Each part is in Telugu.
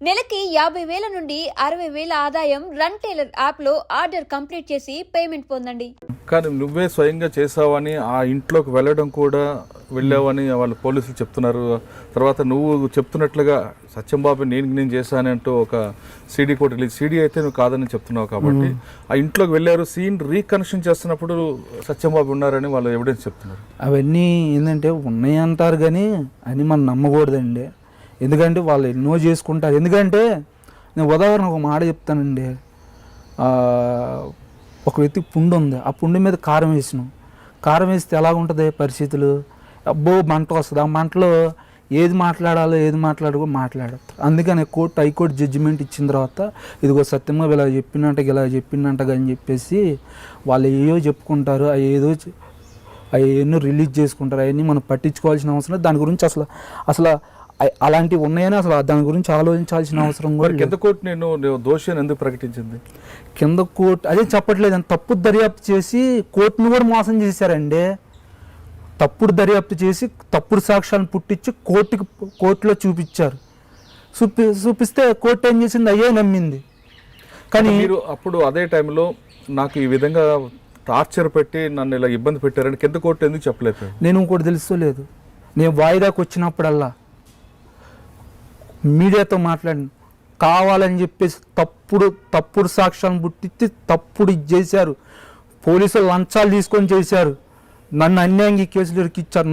నెలకి 50,000 నుండి 60,000 ఆదాయం రన్ టైలర్ యాప్లో ఆర్డర్ కంప్లీట్ చేసి పేమెంట్ పొందండి. కానీ నువ్వే స్వయంగా చేసావని ఆ ఇంట్లోకి వెళ్ళడం కూడా వెళ్ళావని వాళ్ళు పోలీసులు చెప్తున్నారు. తర్వాత నువ్వు చెప్తున్నట్లుగా సత్యంబాబు నేను చేశానంటూ ఒక సీడీ కూడా రిలీజ్ సీడీ అయితే నువ్వు కాదని చెప్తున్నావు కాబట్టి ఆ ఇంట్లోకి వెళ్ళారు. సీన్ రీకనెక్షన్ చేస్తున్నప్పుడు సత్యంబాబు ఉన్నారని వాళ్ళు ఎవిడెన్స్ చెప్తున్నారు. అవన్నీ ఏంటంటే ఉన్నాయి అంటారు కానీ అని మనం నమ్మకూడదండి. ఎందుకంటే వాళ్ళు ఎన్నో చేసుకుంటారు. ఎందుకంటే నేను ఉదాహరణ ఒక మాట చెప్తానండి. ఒక వ్యక్తి పుండు ఉంది, ఆ పుండు మీద కారం వేసినాం. కారం వేస్తే ఎలా ఉంటుంది పరిస్థితులు? అబ్బో మంట వస్తుంది. ఆ మంటలో ఏది మాట్లాడాలో ఏది మాట్లాడదు. అందుకని హైకోర్టు జడ్జిమెంట్ ఇచ్చిన తర్వాత ఇదిగో సత్యంగా ఇలా చెప్పిందంట అని చెప్పేసి వాళ్ళు ఏవో చెప్పుకుంటారు. అవి ఎన్నో రిలీజ్ చేసుకుంటారు. అవన్నీ మనం పట్టించుకోవాల్సిన అవసరం. దాని గురించి అసలు అలాంటివి ఉన్నాయని అసలు దాని గురించి ఆలోచించాల్సిన అవసరం కూడా. కింద కోర్టు నేను దోషి అని ఎందుకు ప్రకటించింది? కింద కోర్టు అదే చెప్పట్లేదు. తప్పు దర్యాప్తు చేసి కోర్టును కూడా మోసం చేశారండి. తప్పుడు దర్యాప్తు చేసి తప్పుడు సాక్ష్యాలను పుట్టించి కోర్టులో చూపించారు. చూపిస్తే కోర్టు ఏం చేసింది? అయ్యే నమ్మింది. కానీ మీరు అప్పుడు అదే టైంలో నాకు ఈ విధంగా టార్చర్ పెట్టి నన్ను ఇలా ఇబ్బంది పెట్టారని కింద కోర్టు ఎందుకు చెప్పలేదు? నేను ఇంకోటి తెలుసుకోలేదు. నేను వాయిదాకు వచ్చినప్పుడల్లా మీడియాతో మాట్లాడిన కావాలని చెప్పేసి తప్పుడు సాక్ష్యాలను పుట్టించి తప్పుడు ఇది చేశారు. పోలీసులు లంచాలు తీసుకొని చేశారు. నన్ను అన్యాయంగా ఈ కేసులు ఇరికిచ్చారు.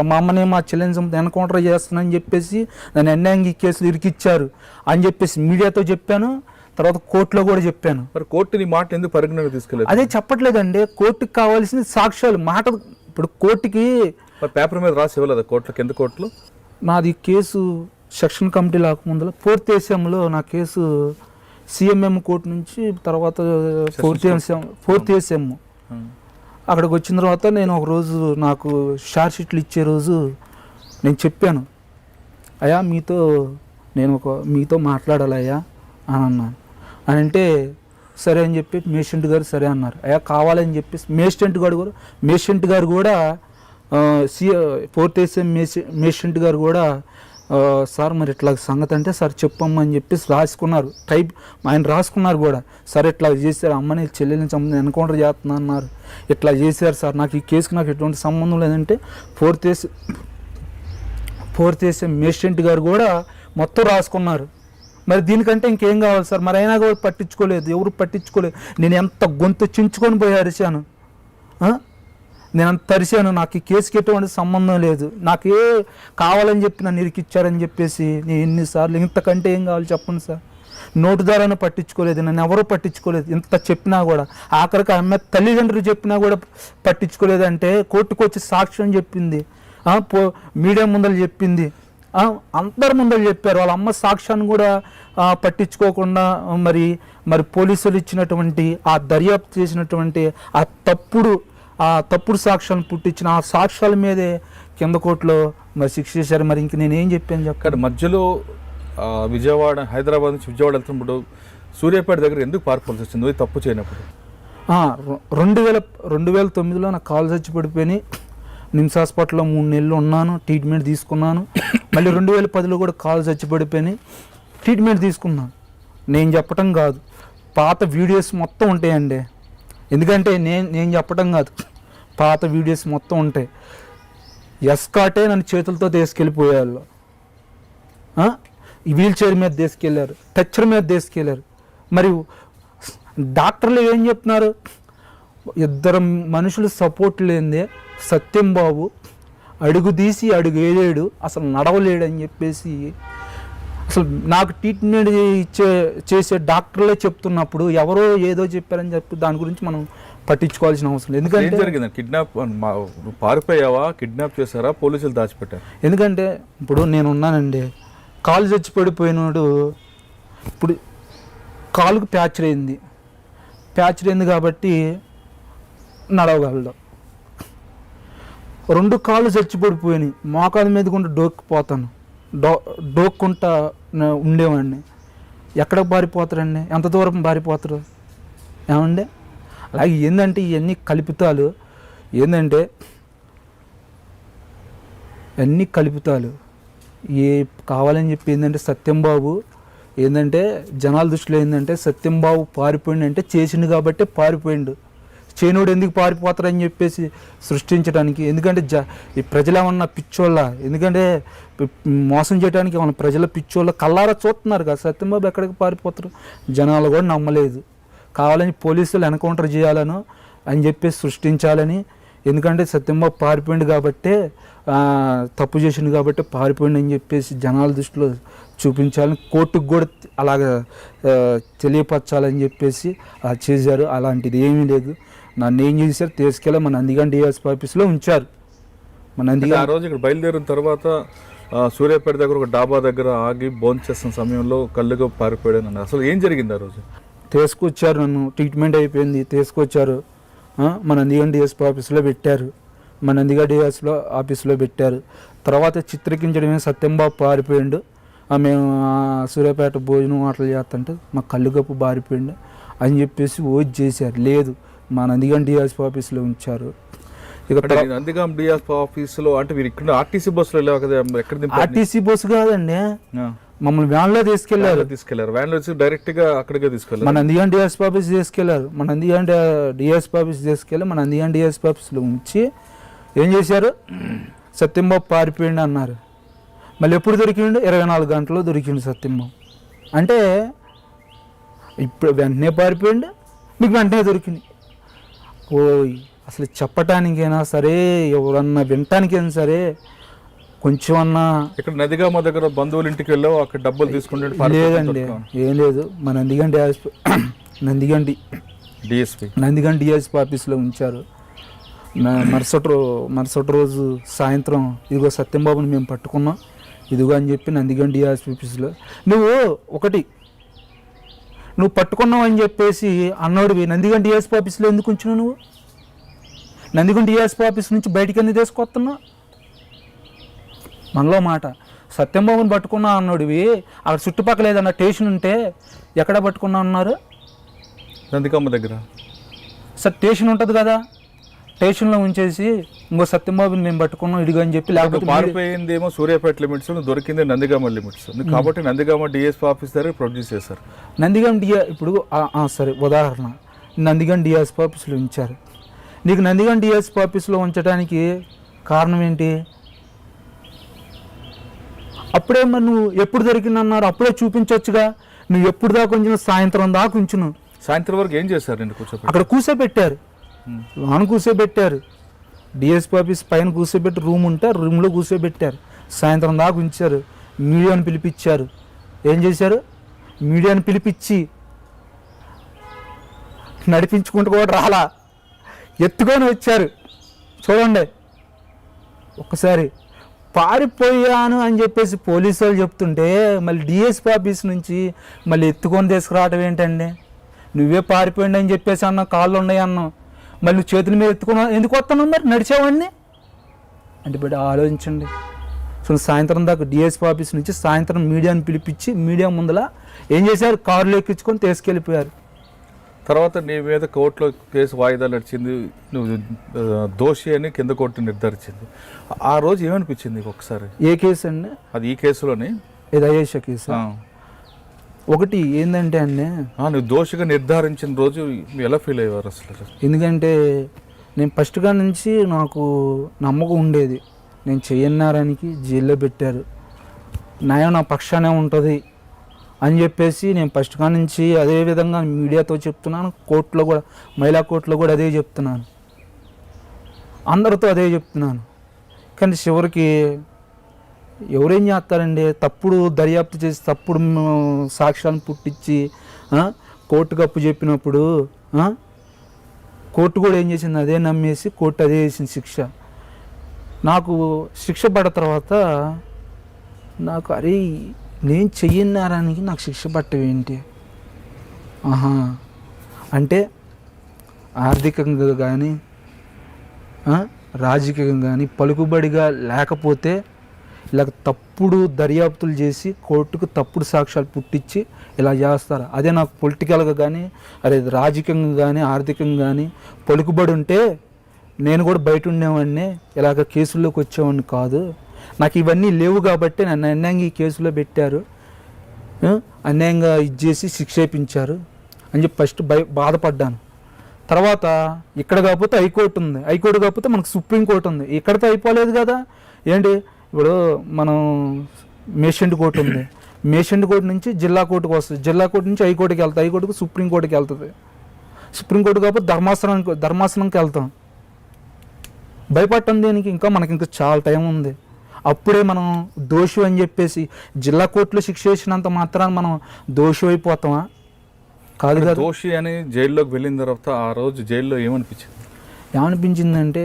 మా అమ్మనే మా చెల్లెని ఎన్కౌంటర్ చేస్తానని చెప్పేసి నన్ను అన్యాయంగా ఈ కేసులు ఇరికిచ్చారు అని చెప్పేసి మీడియాతో చెప్పాను. తర్వాత కోర్టులో కూడా చెప్పాను. మరి కోర్టు నీ మాట ఎందుకు పరిగణన తీసుకోలేదు? అదే చెప్పట్లేదండి. కోర్టుకి కావాల్సిన సాక్ష్యాలు మాట. ఇప్పుడు కోర్టుకి పేపర్ మీద రాసి ఇవ్వలేదు కోర్టులో? కింద కోర్టులో నాది కేసు సెక్షన్ కమిటీ లేకముందులో 4th ASMలో నా కేసు CMM కోర్టు నుంచి తర్వాత 4th ASM అక్కడికి వచ్చిన తర్వాత నేను ఒకరోజు నాకు షార్ట్ షీట్లు ఇచ్చే రోజు నేను చెప్పాను, అయ్యా మీతో మాట్లాడాలి అయ్యా అని అన్నాను. అని అంటే సరే అని చెప్పి మేషెంట్ గారు సరే అన్నారు. అయ్యా కావాలని చెప్పేసి మేషెంట్ గారు కూడా 4th ASM మేషెంట్ గారు కూడా సార్ మరి ఇట్లా సంగతి అంటే సార్ చెప్పమ్మని చెప్పేసి రాసుకున్నారు. ఆయన రాసుకున్నారు కూడా. సరే ఇట్లా చేశారు, అమ్మని చెల్లెల్ని ఎన్కౌంటర్ చేస్తున్నా అన్నారు. ఇట్లా చేశారు సార్, నాకు ఈ కేసుకి నాకు ఎటువంటి సంబంధం లేదంటే 4th ASM మేషెంట్ గారు కూడా మొత్తం రాసుకున్నారు. మరి దీనికంటే ఇంకేం కావాలి సార్? మరి అయినా కూడా పట్టించుకోలేదు, ఎవరు పట్టించుకోలేదు. నేను ఎంత గొంతు చించుకొని పోయి అరిచాను. నేను అంత తరిశాను. నాకు ఈ కేసుకి ఎటువంటి సంబంధం లేదు. నాకే కావాలని చెప్పి నన్ను ఇరికిచ్చారని చెప్పేసి నేను ఎన్నిసార్లు ఇంతకంటే ఏం కావాలి చెప్పండి సార్? నోటు ద్వారానే పట్టించుకోలేదు, నన్ను ఎవరూ పట్టించుకోలేదు. ఇంత చెప్పినా కూడా ఆఖరికి అమ్మాయి తల్లిదండ్రులు చెప్పినా కూడా పట్టించుకోలేదు. అంటే కోర్టుకు వచ్చి సాక్ష్యం చెప్పింది, మీడియా ముందర చెప్పింది, అందరి ముందర చెప్పారు. వాళ్ళ అమ్మ సాక్ష్యాన్ని కూడా పట్టించుకోకుండా మరి పోలీసులు ఇచ్చినటువంటి ఆ దర్యాప్తు చేసినటువంటి ఆ తప్పుడు సాక్ష్యాలను పుట్టించిన ఆ సాక్ష్యాల మీదే కింద కోర్టులో మరి శిక్ష చేశారు. మరి ఇంక నేనేం చెప్పాను చెప్పాను. మధ్యలో విజయవాడ, హైదరాబాద్ నుంచి విజయవాడ వెళ్తున్నప్పుడు సూర్యాపేట దగ్గర ఎందుకు పారిపోవాల్సి వచ్చింది తప్పు చేయనప్పుడు? 2009లో నాకు కాలు చచ్చి పడిపోయి నిమ్స్ హాస్పిటల్లో 3 నెలలు ఉన్నాను, ట్రీట్మెంట్ తీసుకున్నాను. మళ్ళీ 2010లో కూడా కాలు చచ్చి పడిపోయి ట్రీట్మెంట్ తీసుకున్నాను. నేను చెప్పటం కాదు, పాత వీడియోస్ మొత్తం ఉంటాయండి. ఎందుకంటే నేను చెప్పటం కాదు, పాత వీడియోస్ మొత్తం ఉంటాయి. ఎస్కాటే నన్ను చేతులతో తీసుకెళ్ళిపోయేవాళ్ళు. వీల్ చైర్ మీద తీసుకెళ్ళారు, టచ్చర్ మీద తీసుకెళ్ళారు. మరి డాక్టర్లు ఏం చెప్తున్నారు? 2 మనుషులు సపోర్ట్ లేనిదే సత్యంబాబు అడుగు తీసి అడుగు వేయలేడు, అసలు నడవలేడు అని చెప్పేసి అసలు నాకు ట్రీట్మెంట్ చేసే డాక్టర్లే చెప్తున్నప్పుడు ఎవరో ఏదో చెప్పారని చెప్పి దాని గురించి మనం పట్టించుకోవాల్సిన అవసరం లేదు. ఎందుకంటే జరిగింది కిడ్నాప్, పారిపోయావా, కిడ్నాప్ చేశారా, పోలీసులు దాచిపెట్టారు? ఎందుకంటే ఇప్పుడు నేను ఉన్నానండి, కాలు చచ్చి పడిపోయినాడు. ఇప్పుడు కాలుకు ప్యాచర్ అయింది కాబట్టి నడవగలడు. 2 కాళ్ళు చచ్చిపడిపోయినాయి, మోకాల మీద కూడా డోక్కుంటా ఉండేవాడిని. ఎక్కడికి పారిపోతారండి? ఎంత దూరం పారిపోతారు ఏమండి? అలాగే ఏంటంటే ఇవన్నీ కల్పితాలు. ఏంటంటే అన్నీ కల్పితాలు. కావాలని చెప్పి ఏంటంటే సత్యంబాబు ఏంటంటే జనాల దృష్టిలో ఏంటంటే సత్యంబాబు పారిపోయిండు అంటే చేసిండు కాబట్టి పారిపోయిండు, చేనుడు ఎందుకు పారిపోతారని చెప్పేసి సృష్టించడానికి. ఎందుకంటే ఈ ప్రజలు ఏమన్నా పిచ్చోళ్ళ, ఎందుకంటే మోసం చేయడానికి ఏమన్నా ప్రజల పిచ్చోళ్ళ కల్లారా చూస్తున్నారు కదా, సత్యంబాబు ఎక్కడికి పారిపోతారు. జనాలు కూడా నమ్మలేదు, కావాలని పోలీసులు ఎన్కౌంటర్ చేయాలను అని చెప్పేసి సృష్టించాలని. ఎందుకంటే సత్యంబాబు పారిపోయింది కాబట్టే, తప్పు చేసింది కాబట్టి పారిపోయింది అని చెప్పేసి జనాల దృష్టిలో చూపించాలని, కోర్టుకు కూడా అలాగ తెలియపరచాలని చెప్పేసి అలా చేశారు. అలాంటిది ఏమీ లేదు. నన్ను ఏం చేశారు, తీసుకెళ్ళి మన నందిగాం డిఎస్పీ ఆఫీస్లో ఉంచారు. మన నందిగాం ఆ రోజు ఇక్కడ బయలుదేరిన తర్వాత సూర్యాపేట దగ్గర ఒక డాబా దగ్గర ఆగి భోజనం చేస్తున్న సమయంలో కళ్ళుగా పారిపోయాను. అసలు ఏం జరిగింది ఆ రోజు? తీసుకొచ్చారు, నన్ను ట్రీట్మెంట్ అయిపోయింది, తీసుకొచ్చారు, మన నందిగాం డిఎస్పీ ఆఫీస్లో పెట్టారు. మన నందిగాం డిఎస్పీ ఆఫీస్లో పెట్టారు. తర్వాత చిత్రీకరించడమే సత్యంబాబు పారిపోయిండు, మేము సూర్యాపేట భోజనం అట్లా చేస్తుంటే మా కళ్ళు కప్పు పారిపోయిండు అని చెప్పేసి ఓజ్ చేశారు. లేదు, మా నందిగాం డిఎస్పీ ఆఫీస్లో ఉంచారు. ఇక నందిగాం డిఎస్పీ ఆఫీస్లో అంటే మీరు ఇక్కడ ఆర్టీసీ బస్సులో వెళ్ళావు కదా, ఎక్కడ ఆర్టీసీ బస్సు కాదండి, మమ్మల్ని వ్యాన్లో తీసుకెళ్లారు. వ్యాన్లో వచ్చి డైరెక్ట్ గా అక్కడికే తీసుకెళ్ళారు. మన నందిగాం డిఎస్పీ ఆఫీస్ తీసుకెళ్లారు. మన నందిగాం డిఎస్పీ ఆఫీస్ తీసుకెళ్ళి మన నందిగాం డిఎస్పీ ఆఫీస్లో ఉంచి ఏం చేశారు, సత్యంబాబు పారిపోయిండు అన్నారు. మళ్ళీ ఎప్పుడు దొరికిండు? 24 గంటల్లో దొరికిండు సత్యంబాబు. అంటే ఇప్పుడు వెంటనే పారిపోయిండు, మీకు వెంటనే దొరికింది. ఓ అసలు చెప్పటానికైనా సరే, ఎవరన్నా వినటానికైనా సరే కొంచెం అన్నా. ఇక్కడ నదిగామ దగ్గర బంధువుల ఇంటికి వెళ్ళావు, అక్కడ డబ్బులు తీసుకుంటే? లేదండి, ఏం లేదు. మా నందిగాం డిఎస్పీ ఆఫీస్లో ఉంచారు. మరుసటి రోజు సాయంత్రం ఇదిగో సత్యంబాబుని మేము పట్టుకున్నాం ఇదిగో అని చెప్పి నందిగాం డిఎస్పీ ఆఫీస్లో. నువ్వు పట్టుకున్నావు అని చెప్పేసి అన్నోడివి నందిగాం డిఎస్పీ ఆఫీస్లో ఎందుకు ఉంచినావు? నువ్వు నందిగాం డిఎస్పీ ఆఫీస్ నుంచి బయటికి ఎందుకు తీసుకొస్తున్నావు? మనలో మాట, సత్యంబాబుని పట్టుకున్నా అన్నోడివి, అక్కడ చుట్టుపక్కల ఏదన్నా స్టేషన్ ఉంటే ఎక్కడ పట్టుకున్నా అన్నారు? నందిగామ దగ్గర స్టేషన్ ఉంటుంది కదా, స్టేషన్లో ఉంచేసి ఇంకో సత్యంబాబుని మేము పట్టుకున్నాం ఇదిగో అని చెప్పి. లేకపోతే పారిపోయిందేమో సూర్యాపేట లిమిట్స్, దొరికింది నందిగామ లిమిట్స్ కాబట్టి నందిగామ డిఎస్పీ ఆఫీస్ దగ్గర ప్రొడ్యూస్ చేశారు. నందిగాం ఇప్పుడు సరే ఉదాహరణ, నందిగాం డిఎస్పీ ఆఫీస్లో ఉంచారు. నీకు నందిగాం డిఎస్పీ ఆఫీస్లో ఉంచడానికి కారణం ఏంటి? అప్పుడే మరి నువ్వు ఎప్పుడు దొరికిందన్నారు, అప్పుడే చూపించవచ్చుగా. నువ్వు ఎప్పుడు దాకా ఉంచిన? సాయంత్రం దాకా ఉంచును. సాయంత్రం వరకు ఏం చేశారు? అక్కడ కూర్చోబెట్టారు, లోన కూర్చోబెట్టారు. డిఎస్పీ ఆఫీస్ పైన కూర్చోబెట్టి రూమ్ ఉంటే రూమ్లో కూర్చోబెట్టారు. సాయంత్రం దాకా ఉంచారు. మీడియాను పిలిపించారు. ఏం చేశారు? మీడియాను పిలిపించి నడిపించుకుంటూ కూడా రాలా, ఎత్తుకొని వచ్చారు. చూడండి ఒక్కసారి. పారిపోయాను అని చెప్పేసి పోలీసు వాళ్ళు చెప్తుంటే మళ్ళీ డిఎస్పీ ఆఫీస్ నుంచి మళ్ళీ ఎత్తుకొని తీసుకురావటం ఏంటండి? నువ్వే పారిపోయింది అని చెప్పేసి అన్న, కాళ్ళు ఉన్నాయి అన్నావు, మళ్ళీ చేతుల మీద ఎత్తుకున్నా ఎందుకు వస్తున్నావు? మరి నడిచేవాడిని అంటే బిడ్డ ఆలోచించండి. సో సాయంత్రం దాకా డిఎస్పీ ఆఫీస్ నుంచి సాయంత్రం మీడియాని పిలిపించి మీడియా ముందల ఏం చేశారు? కారులో ఎక్కించుకొని తీసుకెళ్ళిపోయారు. తర్వాత నీ మీద కోర్టులో కేసు వాయిదా నడిచింది, నువ్వు దోషి అని కింద కోర్టు నిర్ధారించింది. ఆ రోజు ఏమనిపించింది ఒకసారి? ఏ కేసు అండి అది? ఈ కేసులోనే ఇది అయేష కేసు. ఒకటి ఏంటంటే అండి, నువ్వు దోషిగా నిర్ధారించిన రోజు ఎలా ఫీల్ అయ్యేవారు అసలు? ఎందుకంటే నేను ఫస్ట్గా నుంచి నాకు నమ్మకం ఉండేది, నేను చెయ్యన్నారానికి జైల్లో పెట్టారు, న్యాయం నా పక్షానే ఉంటుంది అని చెప్పేసి నేను ఫస్ట్గా నుంచి అదే విధంగా మీడియాతో చెప్తున్నాను. కోర్టులో కూడా, మహిళా కోర్టులో కూడా అదే చెప్తున్నాను, అందరితో అదే చెప్తున్నాను. కానీ చివరికి ఎవరేం చేస్తారండి, తప్పుడు దర్యాప్తు చేసి తప్పుడు సాక్ష్యాలను పుట్టించి కోర్టుకు అప్పు చెప్పినప్పుడు కోర్టు కూడా ఏం చేసింది? అదే నమ్మేసి కోర్టు అదే చేసింది శిక్ష. నాకు శిక్ష పడ్డ తర్వాత నాకు అరే నేను చెయ్యన్నారానికి నాకు శిక్ష పట్టవేంటి? అంటే ఆర్థికంగా కానీ రాజకీయంగా కానీ పలుకుబడిగా లేకపోతే ఇలా తప్పుడు దర్యాప్తులు చేసి కోర్టుకు తప్పుడు సాక్ష్యాలు పుట్టించి ఇలా చేస్తారు. అదే నాకు పొలిటికల్గా కానీ అదే రాజకీయంగా కానీ ఆర్థికంగా కానీ పలుకుబడి ఉంటే నేను కూడా బయట ఉండేవాడిని, ఇలాగ కేసుల్లోకి వచ్చేవాడిని కాదు. నాకు ఇవన్నీ లేవు కాబట్టి నన్ను అన్నంగా ఈ కేసులో పెట్టారు. అన్యాయంగా ఇచ్చేసి శిక్ష వేయించారు అని చెప్పి ఫస్ట్ బాధపడ్డాను. తర్వాత ఇక్కడ కాకపోతే హైకోర్టు ఉంది, హైకోర్టు కాకపోతే మనకు సుప్రీంకోర్టు ఉంది. ఇక్కడితో అయిపోలేదు కదా, ఏంటి ఇప్పుడు మనం మేషెంట్ కోర్టు ఉంది, మేషెంట్ కోర్టు నుంచి జిల్లా కోర్టుకు వస్తుంది, జిల్లా కోర్టు నుంచి హైకోర్టుకి వెళ్తాయి, హైకోర్టుకు సుప్రీంకోర్టుకి వెళ్తుంది, సుప్రీంకోర్టు కాకపోతే ధర్మాసనంకి వెళ్తాం. భయపడటం దేనికి? ఇంకా మనకి ఇంకా చాలా టైం ఉంది. అప్పుడే మనం దోషి అని చెప్పేసి జిల్లా కోర్టులో శిక్ష వేసినంత మాత్రాన మనం దోషి అయిపోతామా? కాదు కదా. దోషి అని జైల్లోకి వెళ్ళిన తర్వాత ఆ రోజు జైల్లో ఏమనిపించిందంటే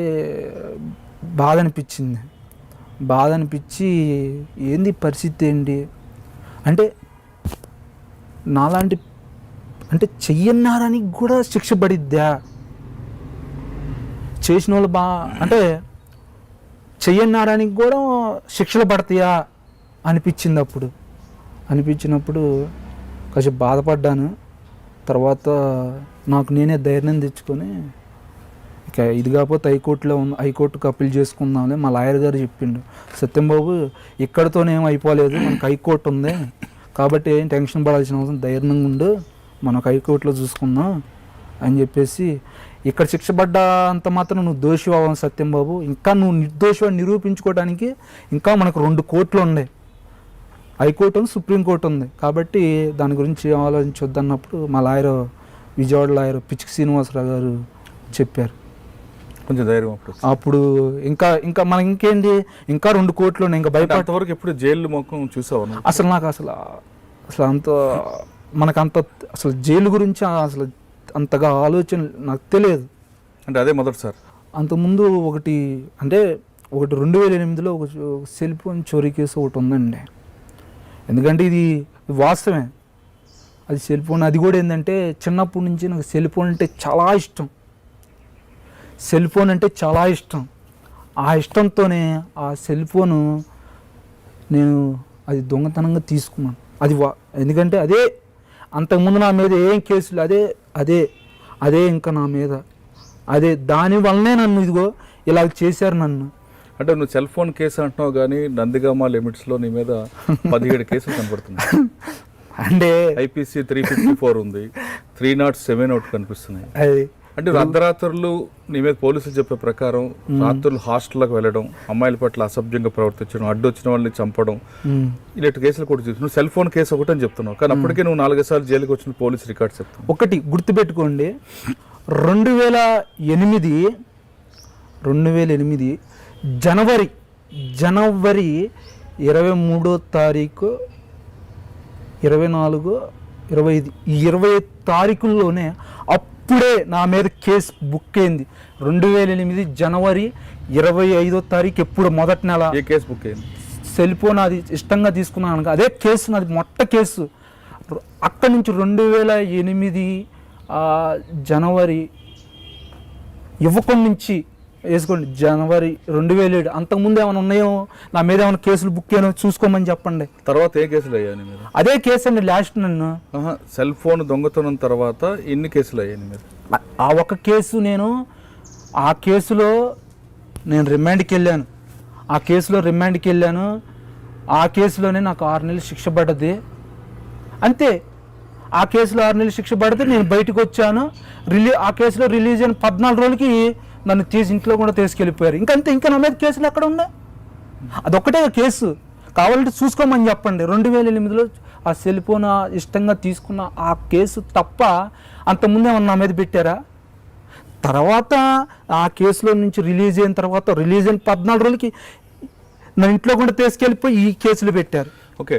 బాధ అనిపించింది. బాధ అనిపించి ఏంది పరిస్థితి ఏంటి అంటే, నాలాంటి అంటే చెయ్యన్నారానికి కూడా శిక్ష పడిద్దా, చేసిన వాళ్ళు అంటే చెయ్యన్నారానికి కూడా శిక్షలు పడతాయా అనిపించింది. అనిపించినప్పుడు కాసేపు బాధపడ్డాను. తర్వాత నాకు నేనే ధైర్యం తెచ్చుకొని ఇక ఇది కాకపోతే హైకోర్టుకు అప్పీల్ చేసుకుందాంలే. మా లాయర్ గారు చెప్పిండు, సత్యంబాబు ఇక్కడితోనేం అయిపోలేదు, మనకు హైకోర్టు ఉంది కాబట్టి ఏం టెన్షన్ పడాల్సిన అవసరం, ధైర్యంగా ఉండు, మనకు హైకోర్టులో చూసుకుందాం అని చెప్పేసి, ఇక్కడ శిక్ష పడ్డా అంత మాత్రం నువ్వు దోషి అవ్వవు సత్యంబాబు, ఇంకా నువ్వు నిర్దోషి నిరూపించుకోవడానికి ఇంకా మనకు 2 కోర్టులు ఉన్నాయి, హైకోర్టు ఉంది, సుప్రీంకోర్టు ఉంది, కాబట్టి దాని గురించి ఆలోచించొద్దన్నప్పుడు మా లాయర్, విజయవాడ లాయర్ పిచ్చికి శ్రీనివాసరావు గారు చెప్పారు. కొంచెం ధైర్యం అప్పుడు ఇంకా ఇంకా మనకి ఇంకేంటి, ఇంకా 2 కోర్టులు ఉన్నాయి, ఇంకా భయపడేంతవరకు ఎప్పుడు జైలు ముఖం చూసావు? అసలు నాకు అసలు అంత మనకంత అసలు జైలు గురించి అసలు అంతగా ఆలోచన నాకు తెలియదు. అంటే అదే మొదటిసారి. అంతకుముందు ఒకటి 2008లో ఒక సెల్ ఫోన్ చోరీ కేసు ఒకటి ఉందండి. ఎందుకంటే ఇది వాస్తవమే, అది సెల్ ఫోన్. అది కూడా ఏంటంటే చిన్నప్పటి నుంచి నాకు సెల్ ఫోన్ అంటే చాలా ఇష్టం, ఆ ఇష్టంతోనే ఆ సెల్ ఫోను నేను అది దొంగతనంగా తీసుకున్నాను. అది ఎందుకంటే అదే అంతకుముందు నా మీద ఏం కేసులు, అదే ఇంకా నా మీద అదే, దానివల్లనే నన్ను ఇదిగో ఇలా చేశారు నన్ను. అంటే నువ్వు సెల్ ఫోన్ కేసు అంటున్నావు కానీ నందిగామ లిమిట్స్లో నీ మీద 17 కేసులు కనపడుతున్నాయి. అంటే IPC 354 ఉంది, 307 ఒకటి కనిపిస్తున్నాయి. అది అంటే అర్ధరాత్రులు నీ మీద పోలీసులు చెప్పే ప్రకారం రాత్రులు హాస్టల్లోకి వెళ్ళడం, అమ్మాయిల పట్ల అసభ్యంగా ప్రవర్తించడం, అడ్డొచ్చిన వాళ్ళని చంపడం, ఇలాంటి కేసులు కూడా చూస్తున్నావు. సెల్ ఫోన్ కేసు ఒకటి అని చెప్తున్నావు కానీ అప్పటికే నువ్వు 4 సార్లు జైలుకి వచ్చిన పోలీసు రికార్డ్స్ చెప్తున్నావు. ఒకటి గుర్తుపెట్టుకోండి, 2008 జనవరి 23వ తారీఖు, 24, 25 ఈ 20 తారీఖుల్లోనే అప్పుడే నా మీద కేసు బుక్ అయింది. 2008 జనవరి 25వ తారీఖు, ఎప్పుడు మొదటి నెల ఏ కేసు బుక్ అయింది? సెల్ ఫోన్ అది ఇష్టంగా తీసుకున్నాను, అదే కేసు నాది మొట్ట కేసు. అక్కడి నుంచి 2008 జనవరి ఇవ్వకుండా నుంచి వేసుకోండి, జనవరి 2007. అంతకుముందు ఏమైనా ఉన్నాయో నా మీద, ఏమైనా కేసులు బుక్ అయ్యానో చూసుకోమని చెప్పండి. తర్వాత ఏ కేసులు అయ్యాయి మీద? అదే కేసు అండి లాస్ట్. నన్ను సెల్ ఫోన్ దొంగతనం తర్వాత ఎన్ని కేసులు అయ్యాయి మీద? ఆ ఒక కేసు, ఆ కేసులో నేను రిమాండ్కి వెళ్ళాను, ఆ కేసులోనే నాకు 6 నెలలు శిక్ష పడ్డది అంతే. ఆ కేసులో 6 నెలలు శిక్ష పడితే నేను బయటకు వచ్చాను. ఆ కేసులో రిలీజ్ అయిన 14 రోజులకి నన్ను ఇంట్లో కూడా తీసుకెళ్ళిపోయారు. ఇంకంతే, ఇంకా నా మీద కేసులు ఎక్కడ ఉన్నాయి? అదొక్కటే కేసు, కావాలంటే చూసుకోమని చెప్పండి. 2008లో ఆ సెల్ ఫోన్ ఇష్టంగా తీసుకున్న ఆ కేసు తప్ప అంతకుముందు ఏమన్నా నా మీద పెట్టారా? తర్వాత ఆ కేసులో నుంచి రిలీజ్ అయిన 14 రోజులకి నా ఇంట్లో కూడా తీసుకెళ్ళిపోయి ఈ కేసులు పెట్టారు. ఓకే.